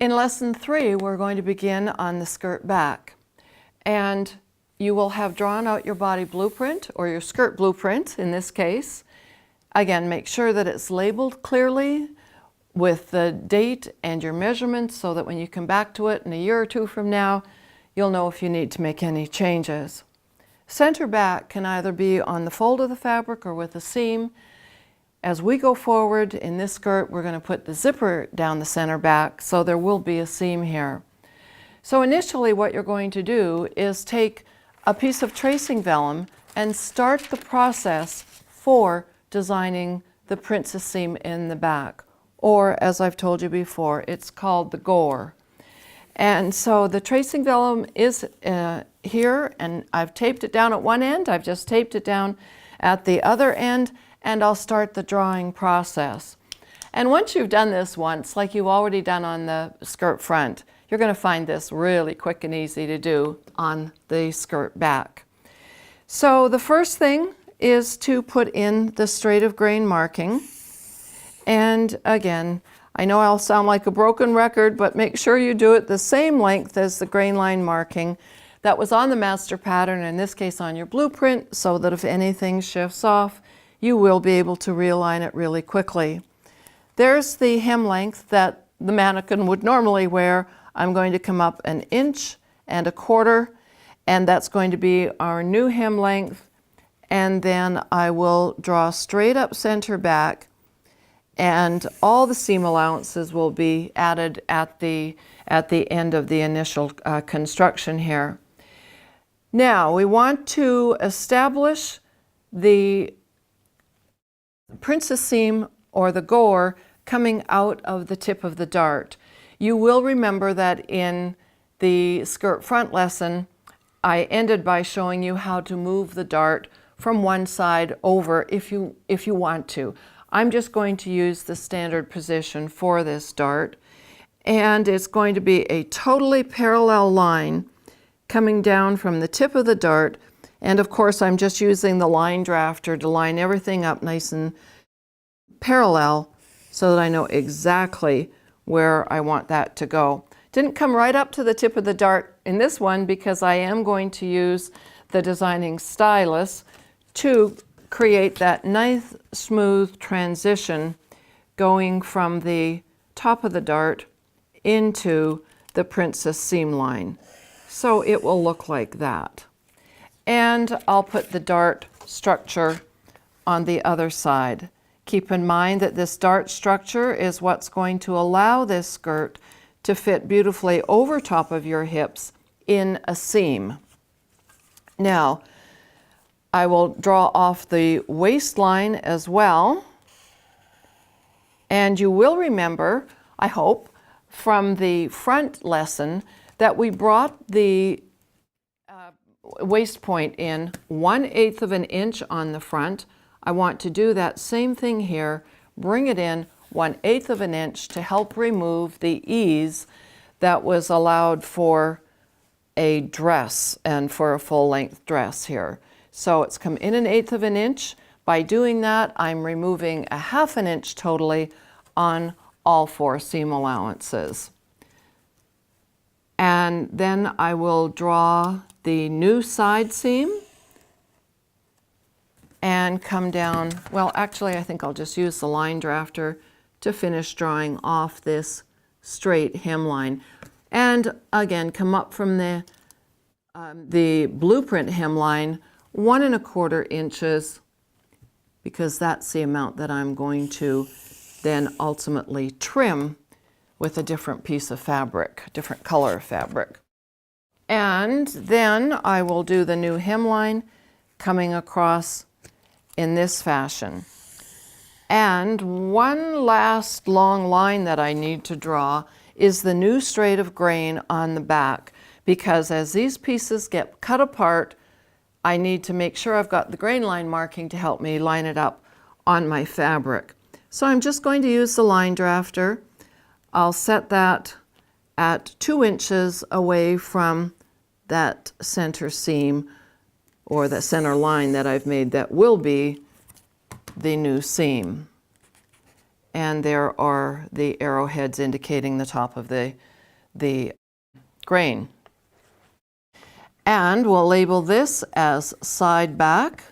In lesson 3, we're going to begin on the skirt back. And you will have drawn out your body blueprint, or your skirt blueprint in this case. Again, make sure that it's labeled clearly with the date and your measurements so that when you come back to it in a year or two from now, you'll know if you need to make any changes. Center back can either be on the fold of the fabric or with a seam. As we go forward in this skirt, we're going to put the zipper down the center back, so there will be a seam here. So initially what you're going to do is take a piece of tracing vellum and start the process for designing the princess seam in the back. Or, as I've told you before, it's called the gore. And so the tracing vellum is here, and I've taped it down at one end. I've just taped it down at the other end, and I'll start the drawing process. And once you've done this once, like you've already done on the skirt front, you're going to find this really quick and easy to do on the skirt back. So the first thing is to put in the straight of grain marking. And again, I know I'll sound like a broken record, but make sure you do it the same length as the grain line marking that was on the master pattern, in this case on your blueprint, so that if anything shifts off, you will be able to realign it really quickly. There's the hem length that the mannequin would normally wear. I'm going to come up 1 1/4 inches, and that's going to be our new hem length. And then I will draw straight up center back, and all the seam allowances will be added at the end of the initial construction here. Now we want to establish the princess seam or the gore coming out of the tip of the dart. You will remember that in the skirt front lesson, I ended by showing you how to move the dart from one side over if you want to. I'm just going to use the standard position for this dart, and it's going to be a totally parallel line coming down from the tip of the dart. And of course, I'm just using the line drafter to line everything up nice and parallel so that I know exactly where I want that to go. Didn't come right up to the tip of the dart in this one because I am going to use the designing stylus to create that nice smooth transition going from the top of the dart into the princess seam line. So it will look like that. And I'll put the dart structure on the other side. Keep in mind that this dart structure is what's going to allow this skirt to fit beautifully over top of your hips in a seam. Now, I will draw off the waistline as well. And you will remember, I hope, from the front lesson that we brought the waist point in 1/8 inch on the front. I want to do that same thing here, bring it in 1/8 inch to help remove the ease that was allowed for a dress and for a full-length dress here. So it's come in 1/8 inch. By doing that, I'm removing 1/2 inch totally on all 4 seam allowances. And then I will draw the new side seam and come down. Well, actually, I think I'll just use the line drafter to finish drawing off this straight hemline. And again, come up from the blueprint hemline 1 1/4 inches, because that's the amount that I'm going to then ultimately trim with a different piece of fabric, different color of fabric. And then I will do the new hemline coming across in this fashion. And one last long line that I need to draw is the new straight of grain on the back, because as these pieces get cut apart, I need to make sure I've got the grain line marking to help me line it up on my fabric. So I'm just going to use the line drafter. I'll set that at 2 inches away from that center seam or the center line that I've made that will be the new seam. And there are the arrowheads indicating the top of the the grain. And we'll label this as side back,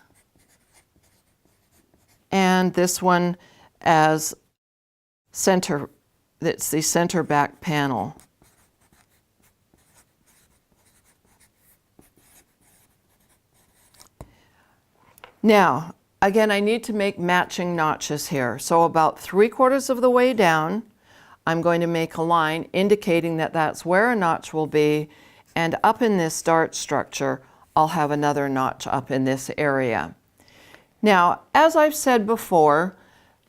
and this one as center. It's the center back panel. Now, again, I need to make matching notches here. So about 3/4 of the way down, I'm going to make a line indicating that that's where a notch will be, and up in this dart structure, I'll have another notch up in this area. Now, as I've said before,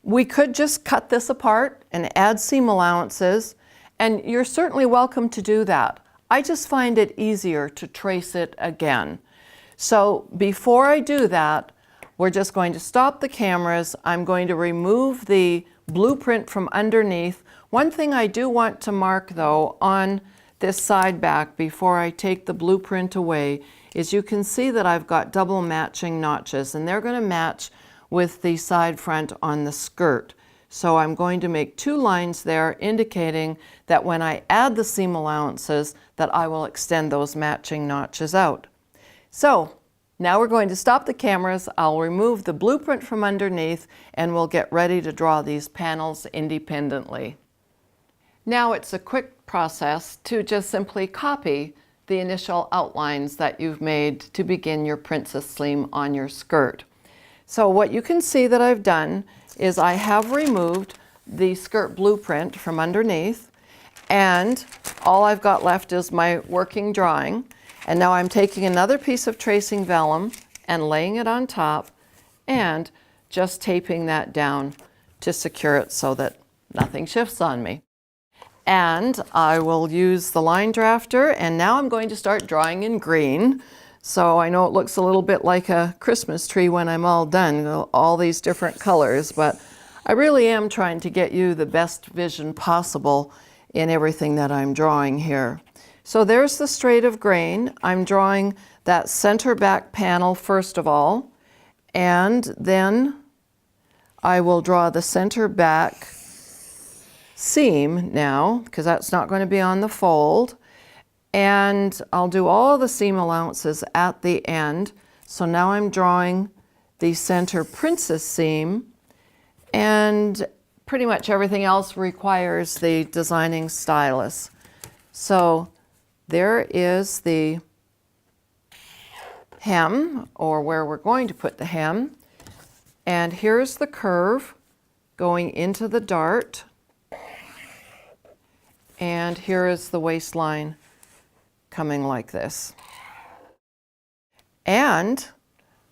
we could just cut this apart and add seam allowances, and you're certainly welcome to do that. I just find it easier to trace it again. So before I do that, we're just going to stop the cameras. I'm going to remove the blueprint from underneath. One thing I do want to mark though on this side back before I take the blueprint away is you can see that I've got double matching notches, and they're going to match with the side front on the skirt. So I'm going to make 2 lines there indicating that when I add the seam allowances that I will extend those matching notches out. So now we're going to stop the cameras. I'll remove the blueprint from underneath and we'll get ready to draw these panels independently. Now it's a quick process to just simply copy the initial outlines that you've made to begin your princess seam on your skirt. So what you can see that I've done is I have removed the skirt blueprint from underneath, and all I've got left is my working drawing. And now I'm taking another piece of tracing vellum and laying it on top and just taping that down to secure it so that nothing shifts on me. And I will use the line drafter, and now I'm going to start drawing in green. So I know it looks a little bit like a Christmas tree when I'm all done, all these different colors, but I really am trying to get you the best vision possible in everything that I'm drawing here. So there's the straight of grain. I'm drawing that center back panel first of all, and then I will draw the center back seam now, because that's not going to be on the fold. And I'll do all the seam allowances at the end. So now I'm drawing the center princess seam, and pretty much everything else requires the designing stylus. So there is the hem, or where we're going to put the hem. And here's the curve going into the dart. And here is the waistline coming like this. And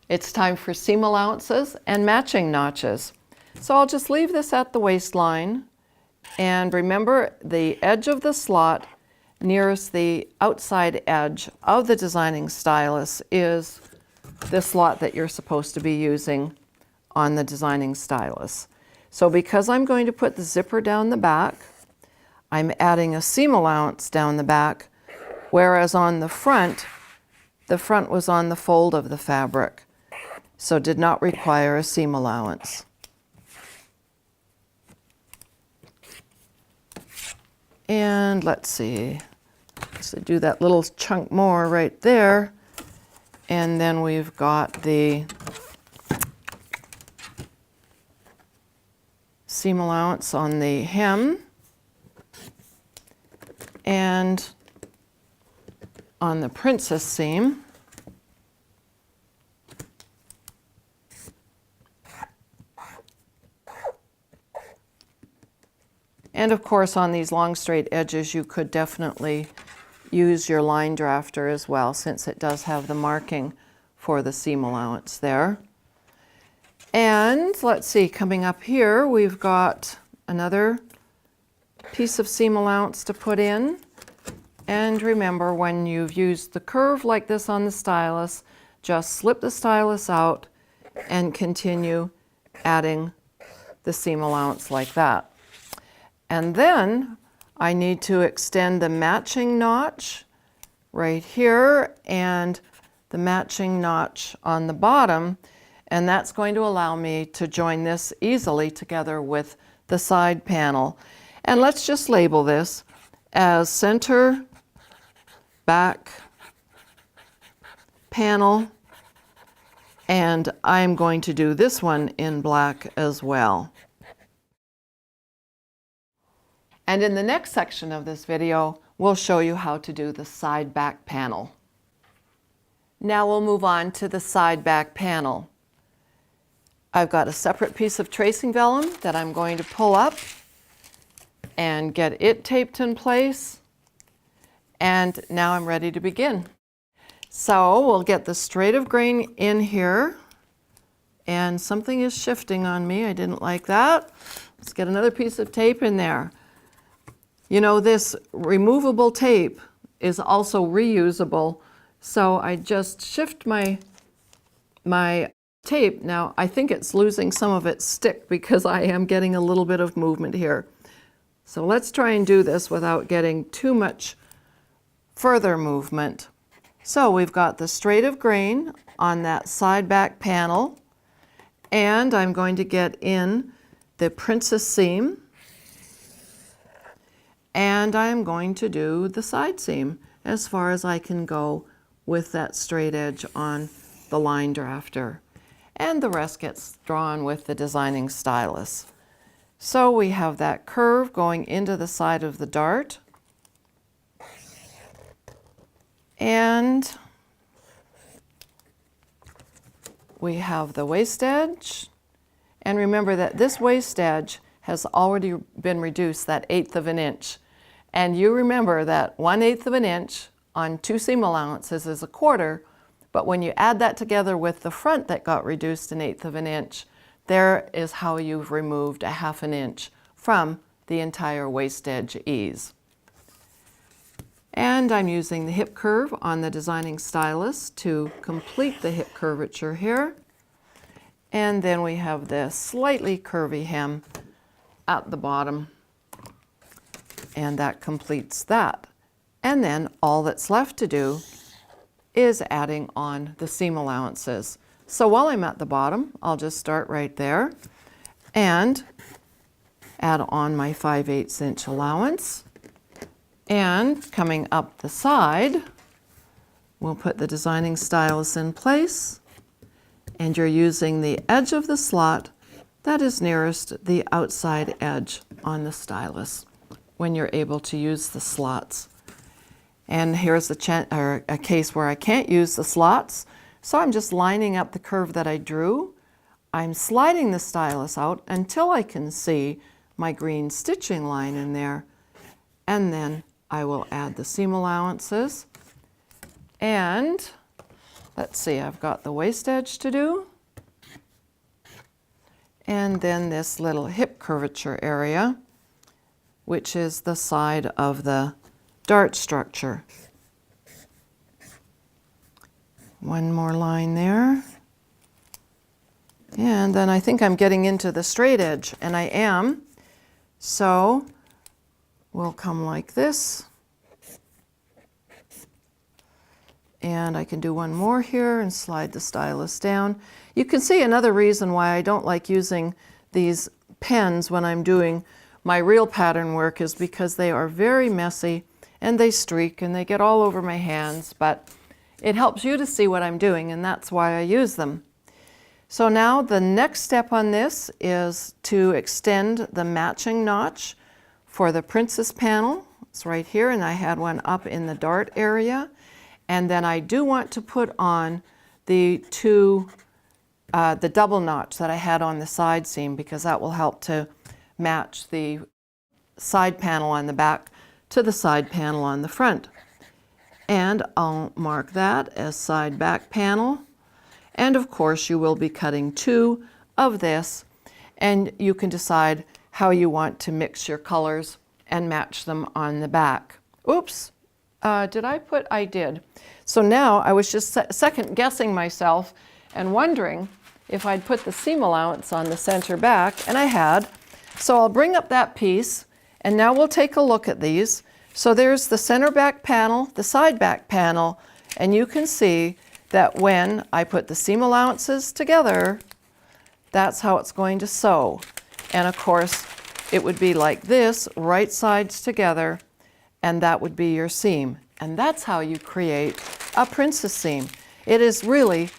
it's time for seam allowances and matching notches. So I'll just leave this at the waistline, and remember the edge of the slot nearest the outside edge of the designing stylus is the slot that you're supposed to be using on the designing stylus. So because I'm going to put the zipper down the back, I'm adding a seam allowance down the back, whereas on the front was on the fold of the fabric, so did not require a seam allowance. And let's see, so do that little chunk more right there, and then we've got the seam allowance on the hem and on the princess seam. And of course, on these long straight edges, you could definitely use your line drafter as well, since it does have the marking for the seam allowance there. And let's see, coming up here, we've got another piece of seam allowance to put in. And remember, when you've used the curve like this on the stylus, just slip the stylus out and continue adding the seam allowance like that. And then I need to extend the matching notch right here and the matching notch on the bottom, and that's going to allow me to join this easily together with the side panel. And let's just label this as center back panel, and I'm going to do this one in black as well. And in the next section of this video, we'll show you how to do the side back panel. Now we'll move on to the side back panel. I've got a separate piece of tracing vellum that I'm going to pull up and get it taped in place. And now I'm ready to begin. So we'll get the straight of grain in here, and something is shifting on me. I didn't like that. Let's get another piece of tape in there. You know, this removable tape is also reusable, so I just shift my tape. Now I think it's losing some of its stick because I am getting a little bit of movement here. So let's try and do this without getting too much further movement. So we've got the straight of grain on that side back panel, and I'm going to get in the princess seam, and I'm going to do the side seam as far as I can go with that straight edge on the line drafter. And the rest gets drawn with the designing stylus. So we have that curve going into the side of the dart. And we have the waist edge. And remember that this waist edge has already been reduced that 1/8 of an inch. And you remember that 1/8 of an inch on 2 seam allowances is 1/4, but when you add that together with the front that got reduced 1/8 of an inch, there is how you've removed 1/2 an inch from the entire waist edge ease. And I'm using the hip curve on the designing stylus to complete the hip curvature here. And then we have this slightly curvy hem at the bottom, and that completes that. And then all that's left to do is adding on the seam allowances. So while I'm at the bottom, I'll just start right there and add on my 5/8 inch allowance. And coming up the side, we'll put the designing stylus in place, and you're using the edge of the slot that is nearest the outside edge on the stylus when you're able to use the slots. And here's a case where I can't use the slots, so I'm just lining up the curve that I drew. I'm sliding the stylus out until I can see my green stitching line in there, and then I will add the seam allowances. And let's see, I've got the waist edge to do, and then this little hip curvature area, which is the side of the dart structure. One more line there. And then I think I'm getting into the straight edge, and I am. So we'll come like this. And I can do one more here and slide the stylus down. You can see another reason why I don't like using these pens when I'm doing my real pattern work is because they are very messy and they streak and they get all over my hands, but it helps you to see what I'm doing, and that's why I use them. So now the next step on this is to extend the matching notch for the princess panel. It's right here, and I had one up in the dart area. And then I do want to put on the double notch that I had on the side seam, because that will help to match the side panel on the back to the side panel on the front. And I'll mark that as side back panel. And of course you will be cutting 2 of this, and you can decide how you want to mix your colors and match them on the back. Oops, did I put? I did. So now I was just second guessing myself and wondering if I'd put the seam allowance on the center back, and I had. So I'll bring up that piece, and now we'll take a look at these. So there's the center back panel, the side back panel, and you can see that when I put the seam allowances together, that's how it's going to sew. And of course, it would be like this, right sides together, and that would be your seam. And that's how you create a princess seam. It is really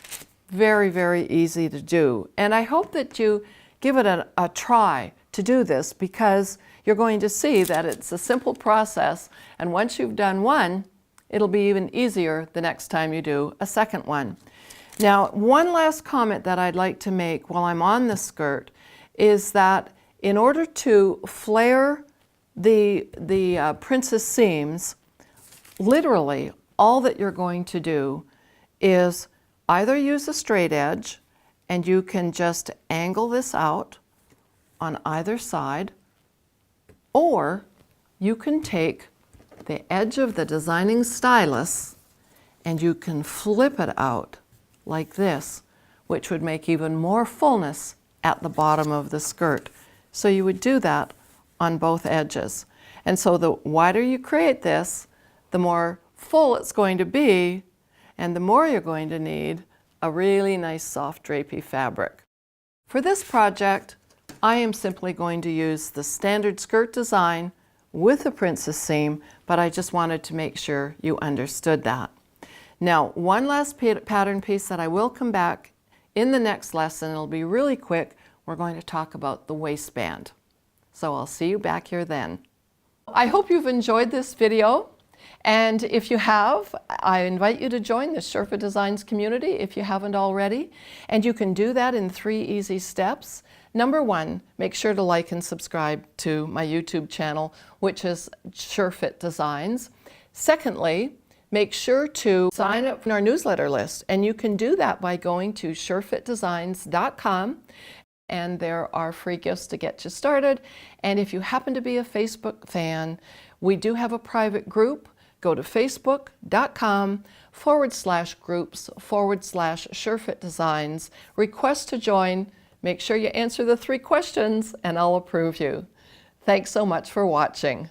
very, very easy to do. And I hope that you give it a try to do this, because you're going to see that it's a simple process, and once you've done one, it'll be even easier the next time you do a second one. Now, one last comment that I'd like to make while I'm on the skirt is that in order to flare the princess seams, literally all that you're going to do is either use a straight edge, and you can just angle this out on either side, or you can take the edge of the designing stylus and you can flip it out like this, which would make even more fullness at the bottom of the skirt. So you would do that on both edges. And so the wider you create this, the more full it's going to be, and the more you're going to need a really nice soft drapey fabric. For this project, I am simply going to use the standard skirt design with a princess seam, but I just wanted to make sure you understood that. Now, one last pattern piece that I will come back in the next lesson. It'll be really quick. We're going to talk about the waistband. So I'll see you back here then. I hope you've enjoyed this video. And if you have, I invite you to join the Sherfa Designs community if you haven't already. And you can do that in 3 easy steps. Number 1, make sure to like and subscribe to my YouTube channel, which is Sherfit Designs. Secondly, make sure to sign up for our newsletter list. And you can do that by going to sherfitdesigns.com. And there are free gifts to get you started. And if you happen to be a Facebook fan, we do have a private group. Go to facebook.com/groups/Sherfit Designs. Request to join. Make sure you answer the 3 questions and I'll approve you. Thanks so much for watching.